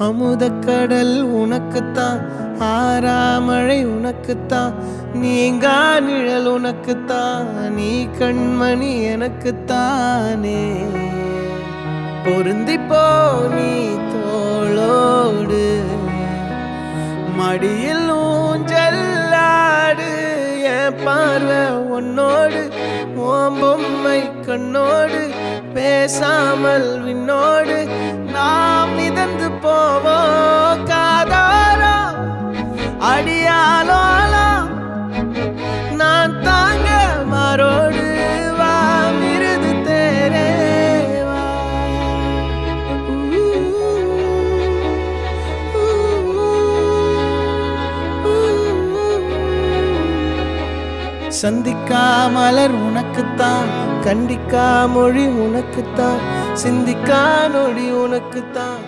அமுதக்கடல் உனக்குத்தான், ஆறாமழை உனக்குத்தான், நீங்கா நிழல் உனக்குத்தான், நீ கண்மணி எனக்குத்தானே. பொருந்திப்போ நீ தோளோடு, மடியில் ஊஞ்சல்லாடு, என் பார்வை உன்னோடு, ஓம் பொம்மை கண்ணோடு, பேசாமல் விண்ணோடு நாம் மிதந்து போவோம் காதாரோ அடியாலோலோ, நான் தாங்க மாறோடு வா மிருது தேரே வா. சந்திக்கா மலர் உனக்குத்தான், கண்டிக்கா மொழி உனக்குத்தான், சிந்திக்கா நொடி உனக்குத்தான்.